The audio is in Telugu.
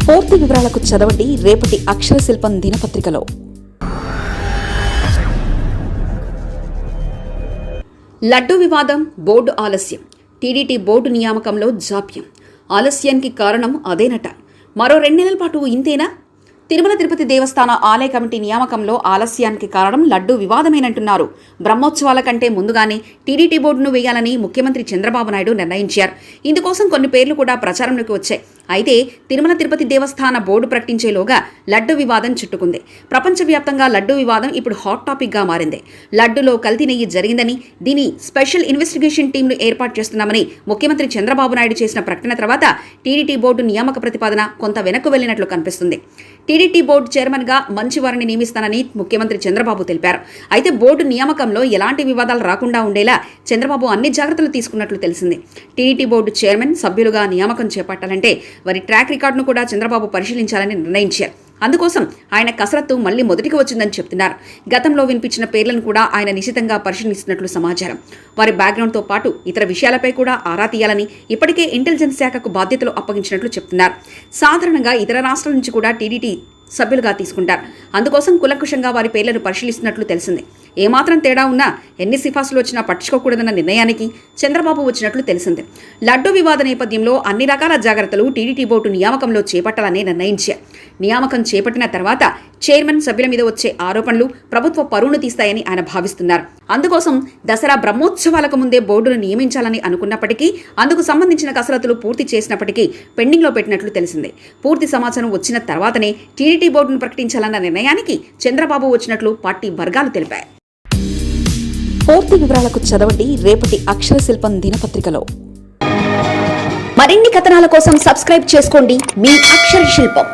పూర్తి వివరాలకు చదవండి రేపటి అక్షర శిల్పం దినపత్రికలో. లడ్డూ వివాదం, బోర్డు ఆలస్యం, టీడీటీ బోర్డు నియామకంలో జాప్యం. ఆలస్యానికి కారణం అదేనట. మరో 2 నెలల పాటు ఇంతేనా? తిరుమల తిరుపతి దేవస్థాన ఆలయ కమిటీ నియామకంలో ఆలస్యానికి కారణం లడ్డూ వివాదమేనంటున్నారు. బ్రహ్మోత్సవాల కంటే ముందుగానే టీడీటీ బోర్డును వేయాలని ముఖ్యమంత్రి చంద్రబాబు నాయుడు నిర్ణయించారు. ఇందుకోసం కొన్ని పేర్లు కూడా ప్రచారంలోకి వచ్చాయి. అయితే తిరుమల తిరుపతి దేవస్థాన బోర్డు ప్రకటించేలోగా లడ్డు వివాదం చుట్టుకుంది. ప్రపంచవ్యాప్తంగా లడ్డు వివాదం ఇప్పుడు హాట్ టాపిక్గా మారింది. లడ్డులో కల్తీ నెయ్యి జరిగిందని, దీని స్పెషల్ ఇన్వెస్టిగేషన్ టీంను ఏర్పాటు చేస్తున్నామని ముఖ్యమంత్రి చంద్రబాబు నాయుడు చేసిన ప్రకటన తర్వాత టీడీటీ బోర్డు నియామక ప్రతిపాదన కొంత వెనక్కు వెళ్లినట్లు కనిపిస్తుంది. టీడీటీ బోర్డు చైర్మన్గా మంచి వారిని నియమిస్తానని ముఖ్యమంత్రి చంద్రబాబు తెలిపారు. అయితే బోర్డు నియామకంలో ఎలాంటి వివాదాలు రాకుండా ఉండేలా చంద్రబాబు అన్ని జాగ్రత్తలు తీసుకున్నట్లు తెలిసింది. టీడీటీ బోర్డు చైర్మన్, సభ్యులుగా నియామకం చేపట్టాలంటే వారి ట్రాక్ రికార్డును కూడా చంద్రబాబు పరిశీలించాలని నిర్ణయించారు. అందుకోసం ఆయన కసరత్తు మళ్లీ మొదటికి వచ్చిందని చెప్తున్నారు. గతంలో వినిపించిన పేర్లను కూడా ఆయన నిశితంగా పరిశీలిస్తున్నట్లు సమాచారం. వారి బ్యాక్గ్రౌండ్తో పాటు ఇతర విషయాలపై కూడా ఆరా తీయాలని ఇప్పటికే ఇంటెలిజెన్స్ శాఖకు బాధ్యతలు అప్పగించినట్లు చెప్తున్నారు. సాధారణంగా ఇతర రాష్ట్రాల నుంచి కూడా టీడీటీ సభ్యులుగా తీసుకుంటారు. అందుకోసం కులకుశంగా వారి పేర్లను పరిశీలిస్తున్నట్లు తెలిసింది. ఏమాత్రం తేడా ఉన్నా, ఎన్ని సిఫార్సులు వచ్చినా పట్టించుకోకూడదన్న నిర్ణయానికి చంద్రబాబు వచ్చినట్లు తెలిసింది. లడ్డు వివాద నేపథ్యంలో అన్ని రకాల జాగ్రత్తలు టీడీటీ బోర్డు నియామకంలో చేపట్టాలని నిర్ణయించారు. నియామకం చేపట్టిన తర్వాత చైర్మన్, సభ్యుల మీద వచ్చే ఆరోపణలు ప్రభుత్వ పరువును తీస్తాయని ఆయన భావిస్తున్నారు. అందుకోసం దసరా బ్రహ్మోత్సవాలకు ముందే బోర్డును నియమించాలని అనుకున్నప్పటికీ, అందుకు సంబంధించిన కసరత్తులు పూర్తి చేసినప్పటికీ పెండింగ్లో పెట్టినట్లు తెలిసింది. పూర్తి సమాచారం వచ్చిన తర్వాతనే టీడీటీ బోర్డును ప్రకటించాలన్న నిర్ణయానికి చంద్రబాబు వచ్చినట్లు పార్టీ వర్గాలు తెలిపాయి. పూర్తి వివరాలకు చదవండి రేపటి అక్షర శిల్పం దినపత్రికలో. మరిన్ని కథనాల కోసం సబ్స్క్రైబ్ చేసుకోండి మీ అక్షర శిల్పం.